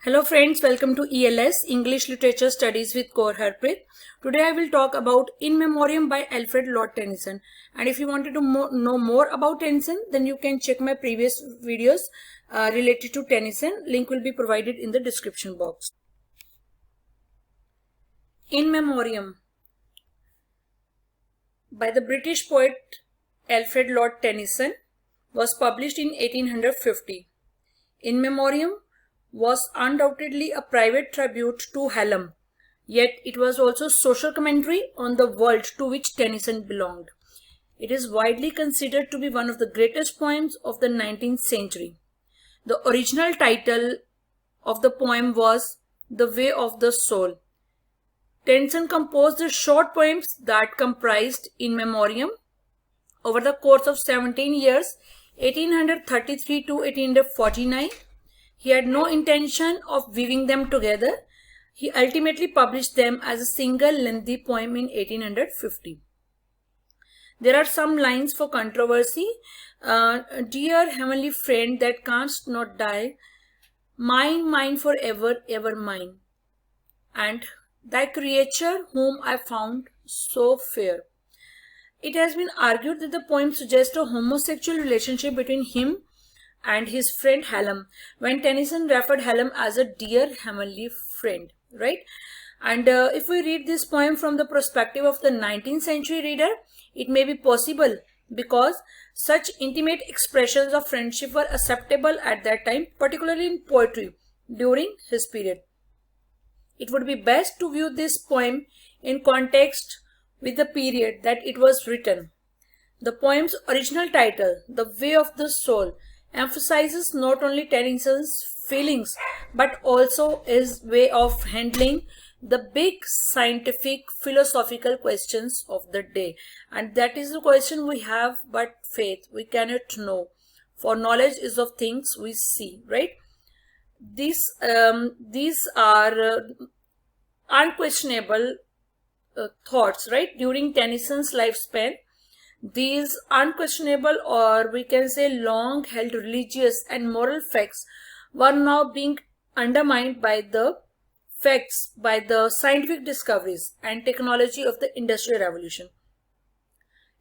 Hello friends, welcome to ELS English Literature Studies with Kaur Harpreet. Today I will talk about In Memoriam by Alfred Lord Tennyson. And if you wanted to know more about Tennyson, then you can check my previous videos related to Tennyson. Link will be provided in the description box. In Memoriam by the British poet Alfred Lord Tennyson was published in 1850. In Memoriam was undoubtedly a private tribute to Hallam, yet it was also social commentary on the world to which Tennyson belonged. It is widely considered to be one of the greatest poems of the 19th century. The original title of the poem was The Way of the Soul. Tennyson composed the short poems that comprised In Memoriam over the course of 17 years, 1833 to 1849. He had no intention of weaving them together. He ultimately published them as a single lengthy poem in 1850. There are some lines for controversy. Dear heavenly friend that canst not die, mine, mine forever, ever mine. And thy creature whom I found so fair. It has been argued that the poem suggests a homosexual relationship between him and his friend Hallam, when Tennyson referred Hallam as a dear heavenly friend, right? And if we read this poem from the perspective of the 19th century reader, it may be possible because such intimate expressions of friendship were acceptable at that time, particularly in poetry during his period. It would be best to view this poem in context with the period that it was written. The poem's original title, The Way of the Soul, emphasizes not only Tennyson's feelings but also his way of handling the big scientific philosophical questions of the day. And that is the question we have but faith we cannot know, for knowledge is of things we see, right? These are unquestionable thoughts, right, during Tennyson's lifespan. These unquestionable, or we can say long held religious and moral facts, were now being undermined by the scientific discoveries and technology of the Industrial Revolution.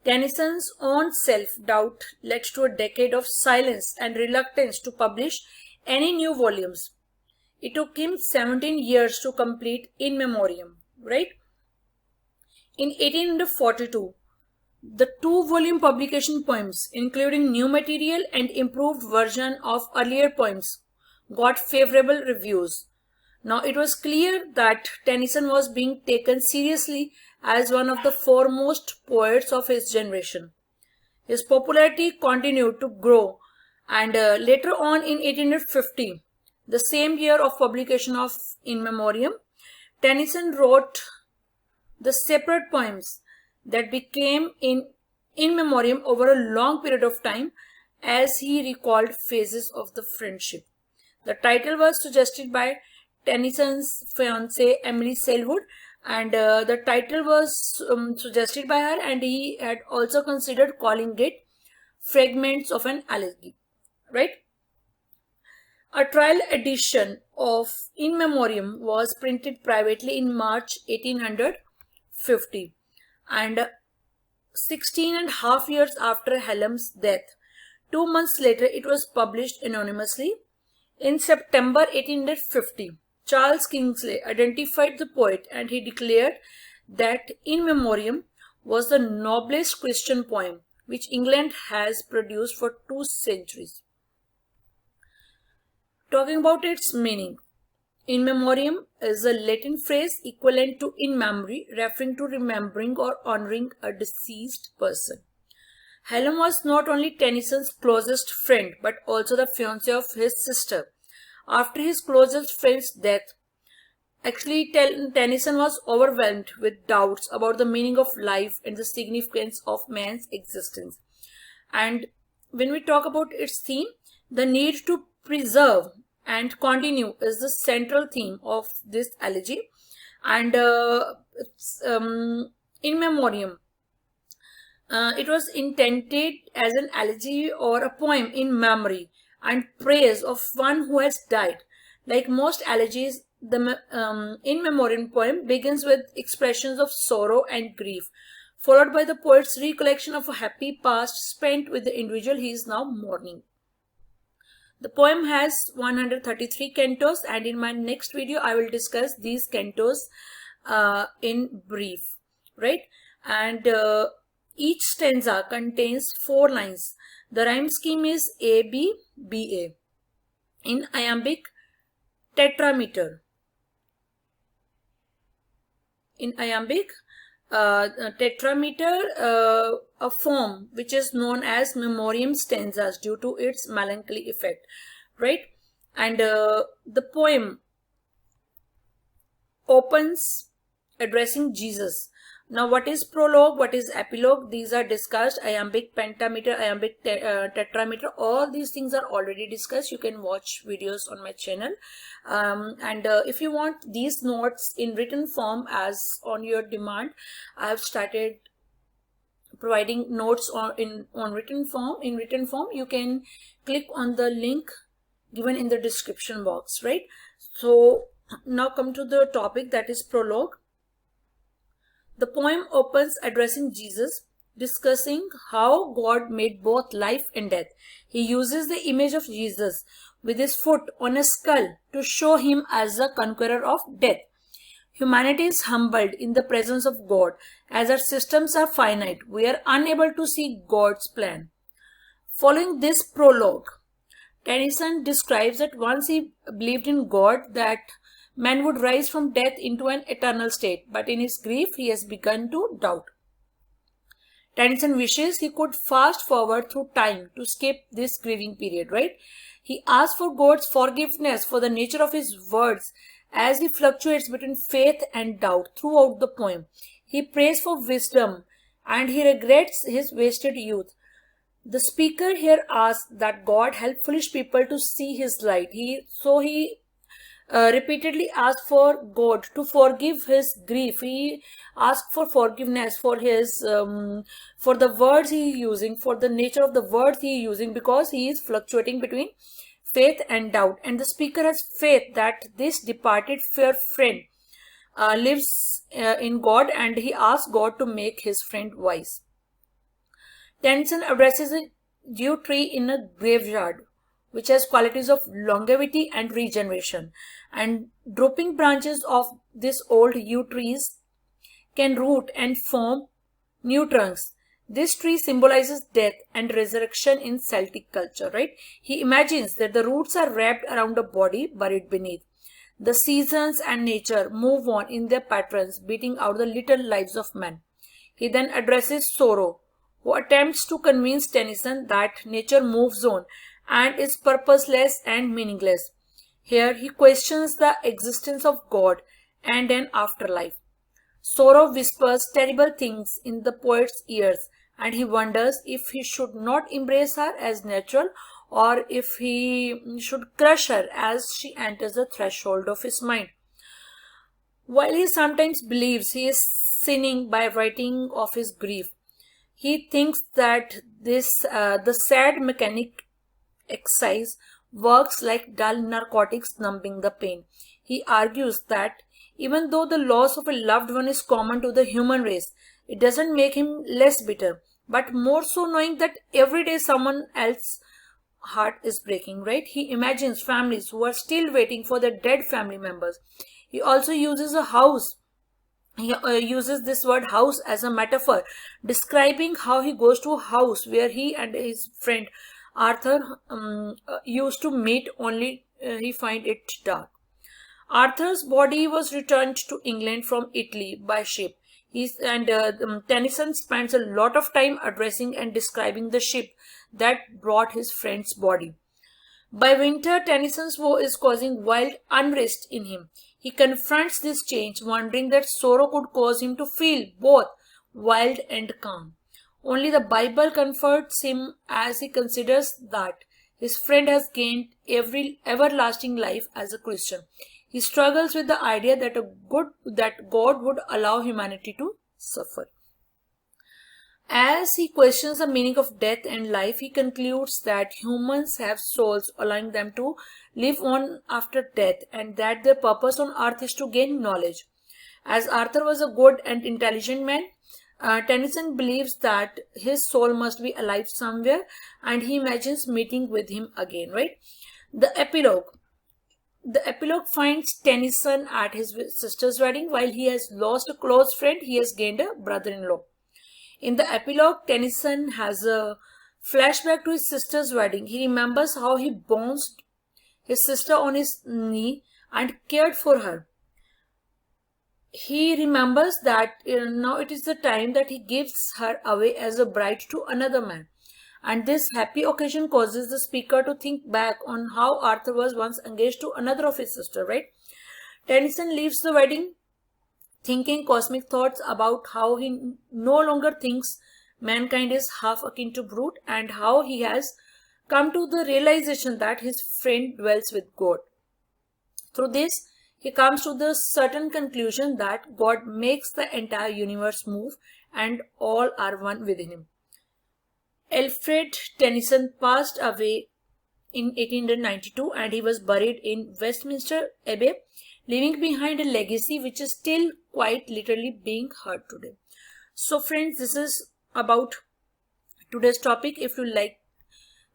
Tennyson's own self-doubt led to a decade of silence and reluctance to publish any new volumes. It took him 17 years to complete In Memoriam, right? In 1842, the two-volume publication poems, including new material and improved version of earlier poems, got favorable reviews. Now it was clear that Tennyson was being taken seriously as one of the foremost poets of his generation. His popularity continued to grow, and later on in 1850, the same year of publication of In Memoriam, Tennyson wrote the separate poems that became in Memoriam over a long period of time as he recalled phases of the friendship. The title was suggested by Tennyson's fiancée Emily Selwood, and the title was suggested by her, and he had also considered calling it Fragments of an Elegy, right? A trial edition of In Memoriam was printed privately in March 1850. And 16 and a half years after Hallam's death, 2 months later, it was published anonymously. In September 1850, Charles Kingsley identified the poet and he declared that In Memoriam was the noblest Christian poem which England has produced for 2 centuries. Talking about its meaning, In Memoriam is a Latin phrase equivalent to in memory, referring to remembering or honoring a deceased person. Hallam was not only Tennyson's closest friend but also the fiancé of his sister. After his closest friend's death, actually Tennyson was overwhelmed with doubts about the meaning of life and the significance of man's existence. And when we talk about its theme, the need to preserve and continue is the central theme of this elegy. And In Memoriam, it was intended as an elegy or a poem in memory and praise of one who has died. Like most elegies, the In Memoriam poem begins with expressions of sorrow and grief, followed by the poet's recollection of a happy past spent with the individual he is now mourning. The poem has 133 cantos, and in my next video I will discuss these cantos in brief, right? And each stanza contains 4 lines. The rhyme scheme is A-B, B-A. In iambic tetrameter. In iambic tetrameter, a form which is known as memoriam stanzas due to its melancholy effect, right? And the poem opens addressing Jesus. Now, what is prologue? What is epilogue? These are discussed. Iambic pentameter, iambic tetrameter. All these things are already discussed. You can watch videos on my channel. And if you want these notes in written form as on your demand, I have started providing notes on written form. In written form, you can click on the link given in the description box, right? So now come to the topic, that is prologue. The poem opens addressing Jesus, discussing how God made both life and death. He uses the image of Jesus with his foot on a skull to show him as the conqueror of death. Humanity is humbled in the presence of God. As our systems are finite, we are unable to see God's plan. Following this prologue, Tennyson describes that once he believed in God, that man would rise from death into an eternal state, but in his grief he has begun to doubt. Tennyson wishes he could fast forward through time to skip this grieving period, right? He asks for God's forgiveness for the nature of his words as he fluctuates between faith and doubt throughout the poem. He prays for wisdom and he regrets his wasted youth. The speaker here asks that God help foolish people to see his light. He repeatedly asked for God to forgive his grief. He asked for forgiveness for his for the words he is using, for the nature of the words he is using, because he is fluctuating between faith and doubt. And the speaker has faith that this departed fair friend lives in God, and he asks God to make his friend wise. Tennyson addresses a yew tree in a graveyard, which has qualities of longevity and regeneration. And drooping branches of this old yew trees can root and form new trunks. This tree symbolizes death and resurrection in Celtic culture, right? He imagines that the roots are wrapped around a body buried beneath. The seasons and nature move on in their patterns, beating out the little lives of men. He then addresses Sorrow, who attempts to convince Tennyson that nature moves on and is purposeless and meaningless. Here he questions the existence of God and an afterlife. Sorrow whispers terrible things in the poet's ears, and he wonders if he should not embrace her as natural or if he should crush her as she enters the threshold of his mind. While he sometimes believes he is sinning by writing of his grief, he thinks that the sad mechanic exercise works like dull narcotics numbing the pain. He argues that even though the loss of a loved one is common to the human race, it doesn't make him less bitter, but more so knowing that every day someone else's heart is breaking, right? He imagines families who are still waiting for their dead family members. He also uses a house. He uses this word house as a metaphor, describing how he goes to a house where he and his friend Arthur used to meet, only he find it dark. Arthur's body was returned to England from Italy by ship. Tennyson spends a lot of time addressing and describing the ship that brought his friend's body. By winter, Tennyson's woe is causing wild unrest in him. He confronts this change, wondering that sorrow could cause him to feel both wild and calm. Only the Bible comforts him as he considers that his friend has gained everlasting life as a Christian. He struggles with the idea that God would allow humanity to suffer. As he questions the meaning of death and life, he concludes that humans have souls, allowing them to live on after death, and that their purpose on earth is to gain knowledge. As Arthur was a good and intelligent man, Tennyson believes that his soul must be alive somewhere, and he imagines meeting with him again, right? The epilogue. The epilogue finds Tennyson at his sister's wedding. While he has lost a close friend, he has gained a brother-in-law. In the epilogue, Tennyson has a flashback to his sister's wedding. He remembers how he bounced his sister on his knee and cared for her. He remembers that now it is the time that he gives her away as a bride to another man. And this happy occasion causes the speaker to think back on how Arthur was once engaged to another of his sister, right? Tennyson leaves the wedding thinking cosmic thoughts about how he no longer thinks mankind is half akin to brute, and how he has come to the realization that his friend dwells with God. Through this, he comes to the certain conclusion that God makes the entire universe move and all are one within him. Alfred Tennyson passed away in 1892 and he was buried in Westminster Abbey, leaving behind a legacy which is still quite literally being heard today. So friends, this is about today's topic. If you like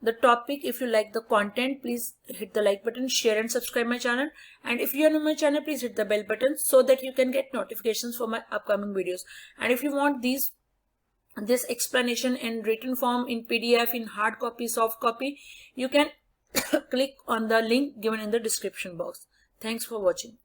the topic, if you like the content, please hit the like button, share and subscribe my channel. And if you are new to my channel, please hit the bell button so that you can get notifications for my upcoming videos. And if you want this explanation in written form, in PDF, in hard copy, soft copy, you can click on the link given in the description box. Thanks for watching.